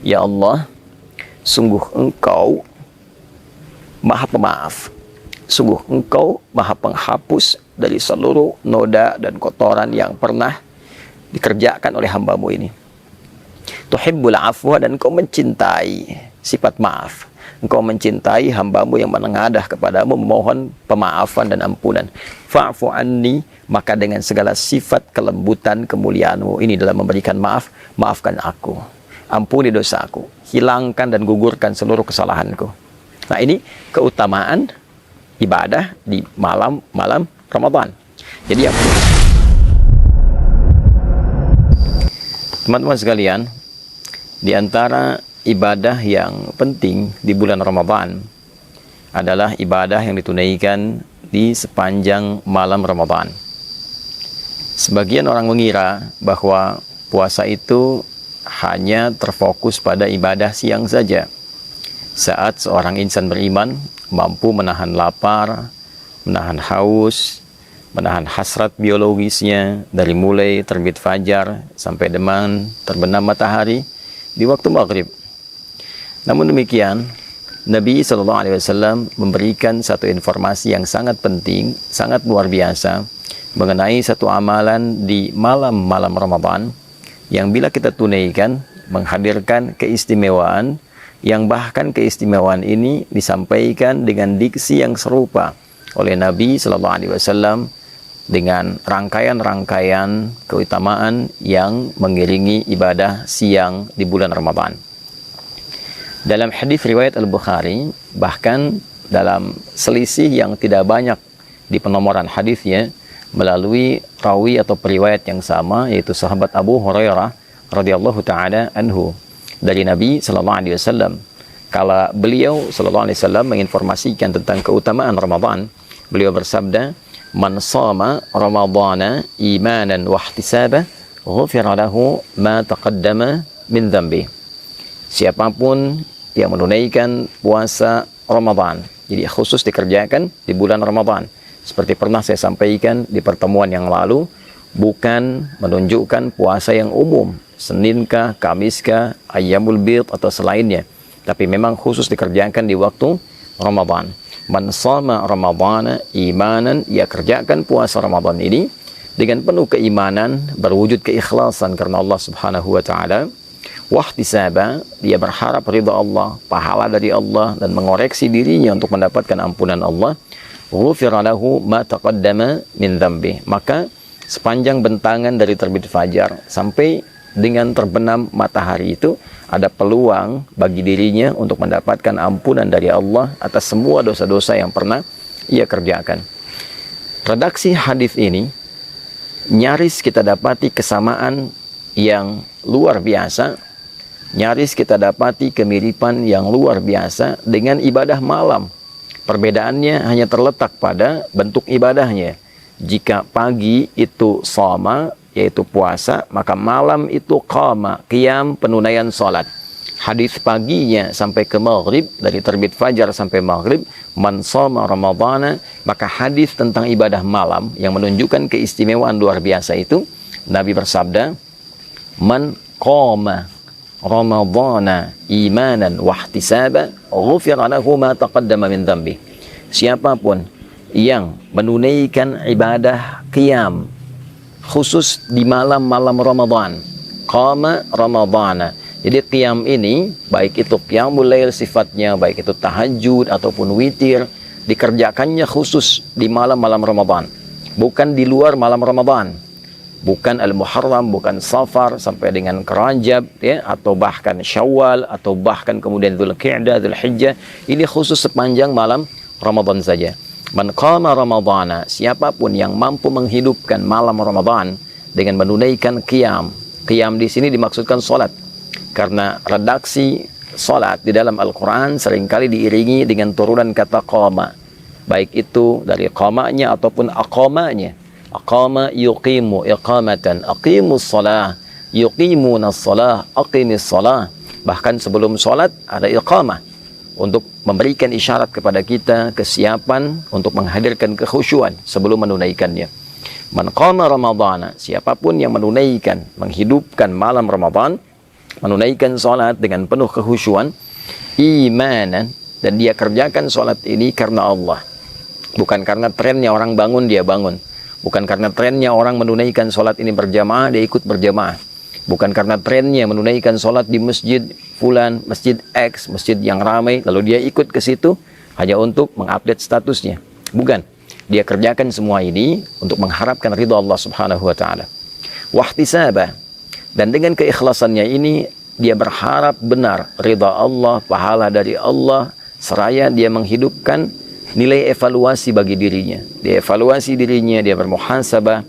Ya Allah, sungguh Engkau Maha Pemaaf, sungguh Engkau Maha Penghapus dari seluruh noda dan kotoran yang pernah dikerjakan oleh hamba-Mu ini. Tuhibbul afwa, dan Engkau mencintai sifat maaf. Engkau mencintai hamba-Mu yang menengadah kepadamu, memohon pemaafan dan ampunan. Fa'fu anni, maka dengan segala sifat kelembutan kemuliaan-Mu ini dalam memberikan maaf, maafkan aku. Ampuni dosaku, hilangkan dan gugurkan seluruh kesalahanku. Nah, ini keutamaan ibadah di malam-malam Ramadan. Jadi teman-teman sekalian, di antara ibadah yang penting di bulan Ramadan adalah ibadah yang ditunaikan di sepanjang malam Ramadan. Sebagian orang mengira bahwa puasa itu hanya terfokus pada ibadah siang saja. Saat seorang insan beriman mampu menahan lapar, menahan haus, menahan hasrat biologisnya dari mulai terbit fajar sampai dengan terbenam matahari di waktu maghrib. Namun demikian, Nabi SAW memberikan satu informasi yang sangat penting, sangat luar biasa mengenai satu amalan di malam-malam Ramadan yang bila kita tunaikan menghadirkan keistimewaan, yang bahkan keistimewaan ini disampaikan dengan diksi yang serupa oleh Nabi SAW dengan rangkaian-rangkaian keutamaan yang mengiringi ibadah siang di bulan Ramadan. Dalam hadis riwayat Al-Bukhari, bahkan dalam selisih yang tidak banyak di penomoran hadisnya, melalui rawi atau periwayat yang sama, yaitu sahabat Abu Hurairah radhiyallahu taala anhu dari Nabi sallallahu alaihi wasallam. Kala beliau sallallahu alaihi wasallam menginformasikan tentang keutamaan Ramadan, beliau bersabda, "Man shama Ramadhana imanan wa ihtisaban, ghufira lahu ma taqaddama min dhanbi." Siapapun yang menunaikan puasa Ramadan, jadi khusus dikerjakan di bulan Ramadan, seperti pernah saya sampaikan di pertemuan yang lalu, bukan menunjukkan puasa yang umum, Seninkah, Kamiskah, Ayyamul Bid atau selainnya, tapi memang khusus dikerjakan di waktu Ramadan. Man shama Ramadhana imanan, ia kerjakan puasa Ramadan ini dengan penuh keimanan, berwujud keikhlasan karena Allah Subhanahu wa taala. Wahtisaba, dia berharap ridha Allah, pahala dari Allah, dan mengoreksi dirinya untuk mendapatkan ampunan Allah. Ghufira lahu ma taqaddama min dhanbi, maka sepanjang bentangan dari terbit fajar sampai dengan terbenam matahari itu ada peluang bagi dirinya untuk mendapatkan ampunan dari Allah atas semua dosa-dosa yang pernah ia kerjakan. Redaksi hadis ini nyaris kita dapati kesamaan yang luar biasa, nyaris kita dapati kemiripan yang luar biasa dengan ibadah malam. Perbedaannya hanya terletak pada bentuk ibadahnya. Jika pagi itu shoma, yaitu puasa, maka malam itu qama, qiyam, penunaian salat. Hadis paginya sampai ke maghrib, dari terbit fajar sampai maghrib, man shoma Ramadhana, maka hadis tentang ibadah malam yang menunjukkan keistimewaan luar biasa itu, Nabi bersabda, man qama Ramadhana imanan wahtisaba, ghufira lahu ma taqaddama min dhanbi. Siapapun yang menunaikan ibadah qiyam khusus di malam-malam Ramadan, qama Ramadhana. Jadi qiyam ini baik itu qiyamul lail sifatnya, baik itu tahajud ataupun witir, dikerjakannya khusus di malam-malam Ramadan, bukan di luar malam Ramadan. Bukan Al-Muharram, bukan Safar sampai dengan Rajab, ya, atau bahkan Syawal, atau bahkan kemudian Dzulqa'dah, Dzulhijjah. Ini khusus sepanjang malam Ramadan saja. Man qama Ramadhana, siapapun yang mampu menghidupkan malam Ramadan dengan menunaikan qiyam. Qiyam di sini dimaksudkan salat. Karena redaksi salat di dalam Al-Qur'an seringkali diiringi dengan turunan kata qama. Baik itu dari qamanya ataupun aqamanya. Aqama yuqimu iqamatan, aqimus salah, yuqimuna salah, aqimis salah. Bahkan sebelum salat ada iqamah untuk memberikan isyarat kepada kita kesiapan untuk menghadirkan kekhusyuan sebelum menunaikannya. Man qama Ramadhana, siapapun yang menunaikan, menghidupkan malam Ramadan, menunaikan sholat dengan penuh kekhusyuan, imanan, dan dia kerjakan sholat ini karena Allah, bukan karena trennya orang bangun dia bangun, bukan karena trennya orang menunaikan sholat ini berjamaah dia ikut berjamaah, bukan karena trennya menunaikan sholat di masjid fulan, masjid X, masjid yang ramai lalu dia ikut ke situ hanya untuk mengupdate statusnya. Bukan, dia kerjakan semua ini untuk mengharapkan ridha Allah Subhanahu wa taala. Wahtisabah, dan dengan keikhlasannya ini dia berharap benar ridha Allah, pahala dari Allah, seraya dia menghidupkan nilai evaluasi bagi dirinya. Dia evaluasi dirinya, dia bermuhasabah.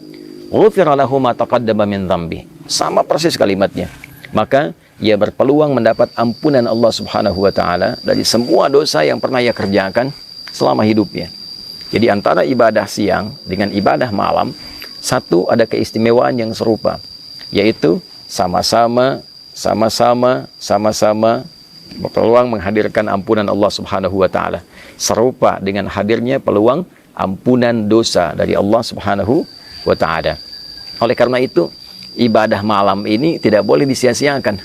Ghufira lahu ma taqaddama min dzambi. Sama persis kalimatnya. Maka ia berpeluang mendapat ampunan Allah Subhanahu wa taala dari semua dosa yang pernah ia kerjakan selama hidupnya. Jadi antara ibadah siang dengan ibadah malam, satu ada keistimewaan yang serupa, yaitu sama-sama berpeluang menghadirkan ampunan Allah Subhanahu wa taala. Serupa dengan hadirnya peluang ampunan dosa dari Allah Subhanahu wa taala. Oleh karena itu, ibadah malam ini tidak boleh disia-siakan.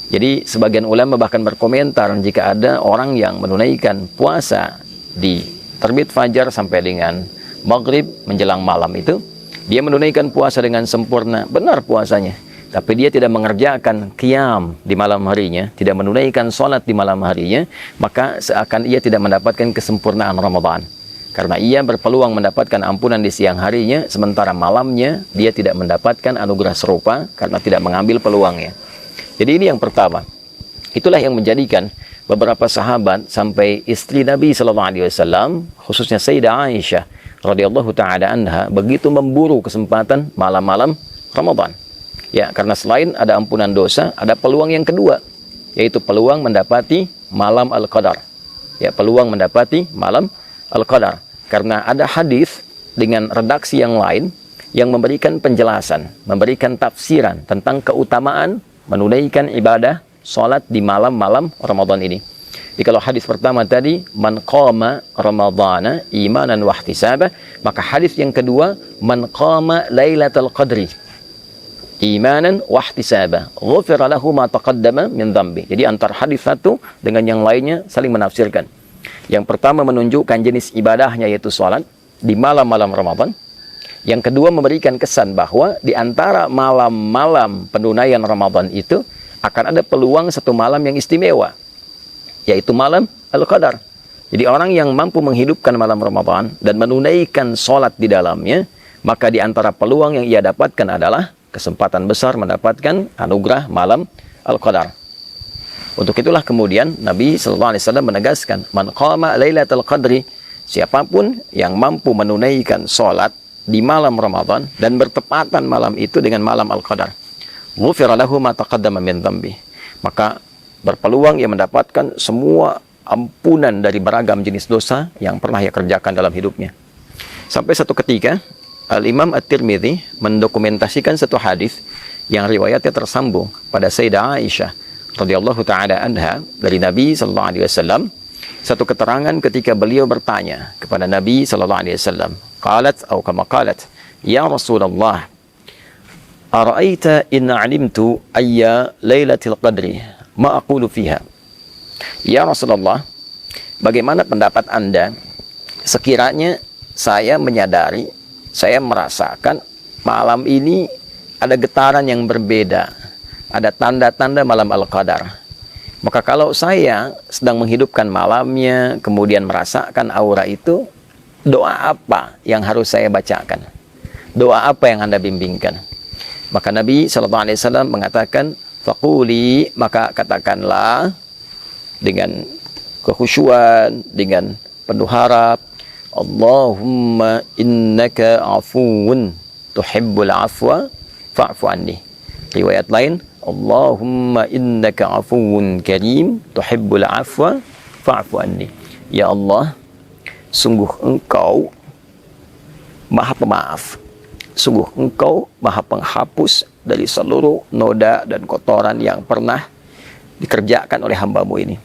Jadi sebagian ulama bahkan berkomentar jika ada orang yang menunaikan puasa di terbit fajar sampai dengan maghrib menjelang malam itu, dia menunaikan puasa dengan sempurna, benar puasanya, tapi dia tidak mengerjakan qiyam di malam harinya, tidak menunaikan sholat di malam harinya, maka seakan ia tidak mendapatkan kesempurnaan Ramadan. Karena ia berpeluang mendapatkan ampunan di siang harinya, sementara malamnya dia tidak mendapatkan anugerah serupa karena tidak mengambil peluangnya. Jadi ini yang pertama. Itulah yang menjadikan beberapa sahabat sampai istri Nabi SAW, khususnya Sayyidah Aisyah radhiyallahu ta'ala anha, begitu memburu kesempatan malam-malam Ramadan. Ya, karena selain ada ampunan dosa, ada peluang yang kedua, yaitu peluang mendapati malam Al-Qadar. Ya, peluang mendapati malam Al-Qadar. Karena ada hadis dengan redaksi yang lain yang memberikan penjelasan, memberikan tafsiran tentang keutamaan menunaikan ibadah salat di malam-malam Ramadan ini. Jadi kalau hadis pertama tadi, man qama ramadhana imanan wa ihtisaba, maka hadis yang kedua, man qama lailatul qadri imanan wa ihtisaba, ghufira lahu ma taqaddama min dhanbi. Jadi antara hadis satu dengan yang lainnya saling menafsirkan. Yang pertama menunjukkan jenis ibadahnya yaitu salat di malam-malam Ramadan. Yang kedua memberikan kesan bahwa di antara malam-malam penunaian Ramadan itu akan ada peluang satu malam yang istimewa, yaitu malam Al-Qadar. Jadi orang yang mampu menghidupkan malam Ramadan dan menunaikan sholat di dalamnya, maka di antara peluang yang ia dapatkan adalah kesempatan besar mendapatkan anugerah malam Al-Qadar. Untuk itulah kemudian Nabi SAW menegaskan, man qama lailatul qadri, siapapun yang mampu menunaikan sholat di malam Ramadan dan bertepatan malam itu dengan malam Al-Qadar, ghufira lahu ma taqaddama min dhanbi, maka berpeluang ia mendapatkan semua ampunan dari beragam jenis dosa yang pernah ia kerjakan dalam hidupnya. Sampai satu ketika Al-Imam At-Tirmidzi mendokumentasikan satu hadis yang riwayatnya tersambung pada Sayyidah Aisyah radhiyallahu taala anha dari Nabi sallallahu alaihi wasallam. Satu keterangan ketika beliau bertanya kepada Nabi sallallahu alaihi wasallam, qalat atau kama qalat, ya Rasulullah, ara'aita in 'alimtu ayya lailatul qadri ma aqulu fiha. Ya Rasulullah, bagaimana pendapat Anda sekiranya saya menyadari, saya merasakan malam ini ada getaran yang berbeda, ada tanda-tanda malam Al-Qadar. Maka kalau saya sedang menghidupkan malamnya, kemudian merasakan aura itu, doa apa yang harus saya bacakan? Doa apa yang Anda bimbingkan? Maka Nabi SAW mengatakan, faquli, maka katakanlah dengan kekhusyuan, dengan penuh harap, Allahumma innaka afuun tuhibbul afwa fa'fu anni. Riwayat lain, Allahumma innaka afuun karim tuhibbul afwa fa'fu anni. Ya Allah, sungguh Engkau Maha Pemaaf, sungguh Engkau Maha Penghapus dari seluruh noda dan kotoran yang pernah dikerjakan oleh hamba-Mu ini.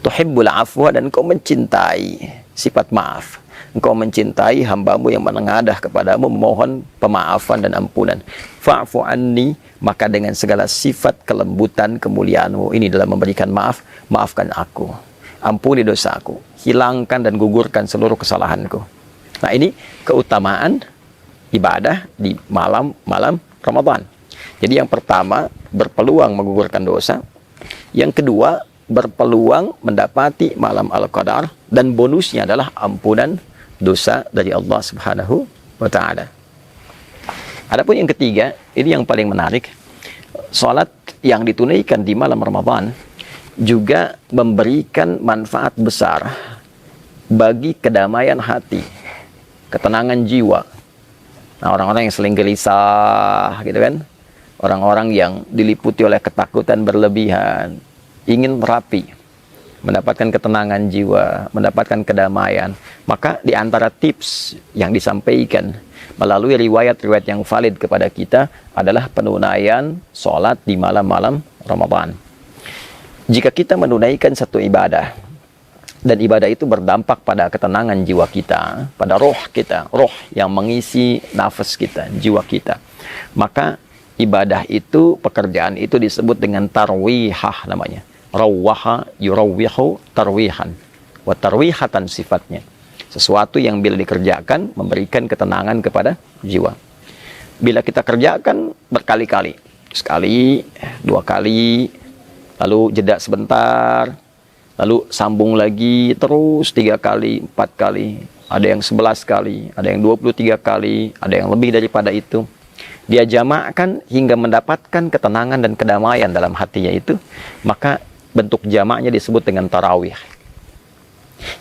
Tuhibbul afwa, dan Engkau mencintai sifat maaf. Engkau mencintai hambamu yang menengadah kepadamu, memohon pemaafan dan ampunan. Fa'fu anni, maka dengan segala sifat kelembutan kemuliaanmu ini dalam memberikan maaf, maafkan aku. Ampuni dosaku, hilangkan dan gugurkan seluruh kesalahanku. Nah, ini keutamaan ibadah di malam-malam Ramadan. Jadi yang pertama, berpeluang menggugurkan dosa. Yang kedua, berpeluang mendapati malam Al-Qadar, dan bonusnya adalah ampunan dosa dari Allah Subhanahu wa Ta'ala. Adapun yang ketiga, ini yang paling menarik. Salat yang ditunaikan di malam Ramadan juga memberikan manfaat besar bagi kedamaian hati, ketenangan jiwa. Nah, orang-orang yang sering gelisah gitu kan, orang-orang yang diliputi oleh ketakutan berlebihan, ingin merapi, mendapatkan ketenangan jiwa, mendapatkan kedamaian, maka di antara tips yang disampaikan melalui riwayat-riwayat yang valid kepada kita adalah penunaian sholat di malam-malam Ramadan. Jika kita menunaikan satu ibadah, dan ibadah itu berdampak pada ketenangan jiwa kita, pada roh kita, roh yang mengisi nafas kita, jiwa kita, maka ibadah itu, pekerjaan itu disebut dengan tarwihah namanya. Rawwaha yurawwihu tarwihan. Wa tarwihatan sifatnya. Sesuatu yang bila dikerjakan memberikan ketenangan kepada jiwa. Bila kita kerjakan berkali-kali, sekali, dua kali, lalu jeda sebentar, lalu sambung lagi terus 3 kali, 4 kali, ada yang 11 kali, ada yang 23 kali, ada yang lebih daripada itu. Dia jamakkan hingga mendapatkan ketenangan dan kedamaian dalam hatinya itu, maka bentuk jamaknya disebut dengan tarawih.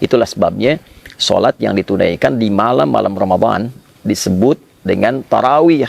Itulah sebabnya sholat yang ditunaikan di malam-malam Ramadan disebut dengan tarawih,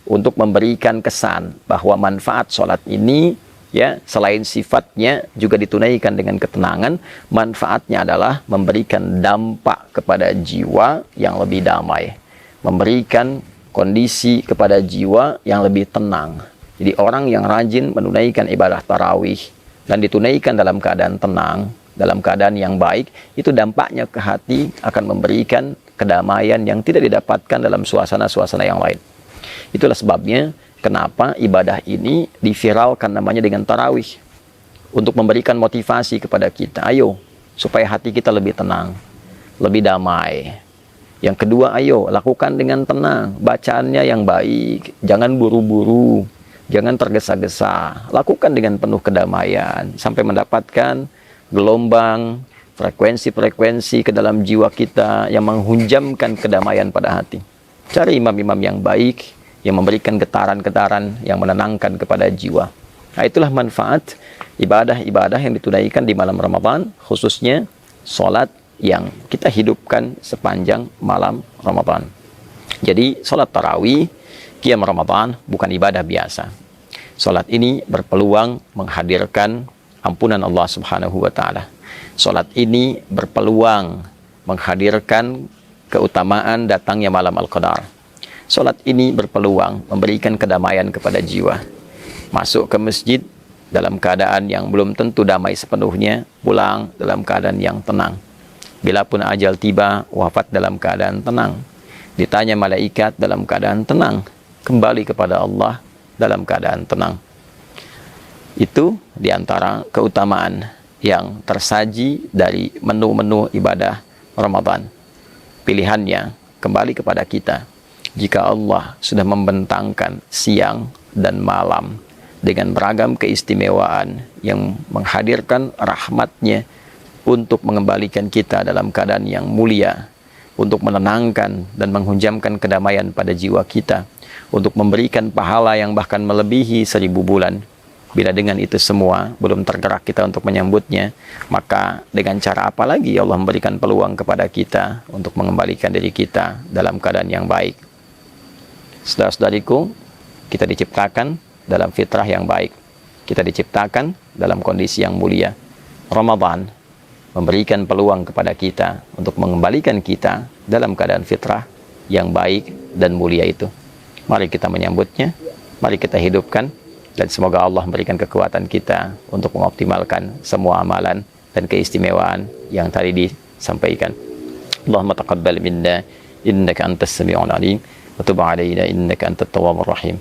untuk memberikan kesan bahwa manfaat sholat ini, ya, selain sifatnya juga ditunaikan dengan ketenangan, manfaatnya adalah memberikan dampak kepada jiwa yang lebih damai, memberikan kondisi kepada jiwa yang lebih tenang. Jadi orang yang rajin menunaikan ibadah tarawih dan ditunaikan dalam keadaan tenang, dalam keadaan yang baik, itu dampaknya ke hati akan memberikan kedamaian yang tidak didapatkan dalam suasana-suasana yang lain. Itulah sebabnya kenapa ibadah ini diviralkan namanya dengan tarawih, untuk memberikan motivasi kepada kita. Ayo, supaya hati kita lebih tenang, lebih damai. Yang kedua, ayo lakukan dengan tenang, bacaannya yang baik, jangan buru-buru, jangan tergesa-gesa, lakukan dengan penuh kedamaian sampai mendapatkan gelombang, frekuensi-frekuensi ke dalam jiwa kita yang menghunjamkan kedamaian pada hati. Cari imam-imam yang baik, yang memberikan getaran-getaran yang menenangkan kepada jiwa. Nah, itulah manfaat ibadah-ibadah yang ditunaikan di malam Ramadan, khususnya sholat yang kita hidupkan sepanjang malam Ramadan. Jadi sholat tarawih, qiyam Ramadan bukan ibadah biasa. Sholat ini berpeluang menghadirkan ampunan Allah Subhanahu wa Ta'ala. Sholat ini berpeluang menghadirkan keutamaan datangnya malam Al-Qadar. Sholat ini berpeluang memberikan kedamaian kepada jiwa. Masuk ke masjid dalam keadaan yang belum tentu damai sepenuhnya, pulang dalam keadaan yang tenang. Bila pun ajal tiba, wafat dalam keadaan tenang. Ditanya malaikat dalam keadaan tenang, kembali kepada Allah dalam keadaan tenang. Itu diantara keutamaan yang tersaji dari menu-menu ibadah Ramadan. Pilihannya kembali kepada kita. Jika Allah sudah membentangkan siang dan malam dengan beragam keistimewaan yang menghadirkan rahmatnya untuk mengembalikan kita dalam keadaan yang mulia, untuk menenangkan dan menghunjamkan kedamaian pada jiwa kita, untuk memberikan pahala yang bahkan melebihi 1000 bulan. Bila dengan itu semua belum tergerak kita untuk menyambutnya, maka dengan cara apa lagi Allah memberikan peluang kepada kita untuk mengembalikan diri kita dalam keadaan yang baik. Saudara-saudariku, kita diciptakan dalam fitrah yang baik. Kita diciptakan dalam kondisi yang mulia. Ramadan memberikan peluang kepada kita untuk mengembalikan kita dalam keadaan fitrah yang baik dan mulia itu. Mari kita menyambutnya, mari kita hidupkan, dan semoga Allah memberikan kekuatan kita untuk mengoptimalkan semua amalan dan keistimewaan yang tadi disampaikan. اللهم تقبل منا إنك أنت السميع العليم وتب علينا إنك أنت التواب الرحيم.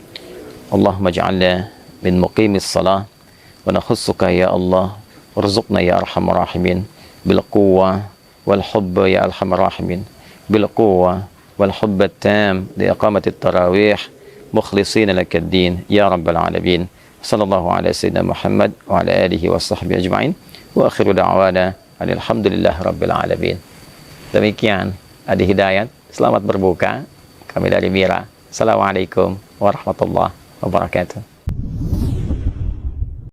اللهم اجعلنا من مقيم الصلاة ونخصك يا الله، وارزقنا يا أرحم الراحمين بالقوة والحب يا أرحم الراحمين، بالقوة والحب التام لإقامة التراويح مخلصين لك الدين يا رب العالمين. صلى الله على سيدنا محمد وعلى آله وصحبه أجمعين وآخر دعوانا أن الحمد لله رب العالمين. Demikian Adi Hidayat, selamat berbuka. Kami dari Mira. Assalamualaikum warahmatullahi wabarakatuh.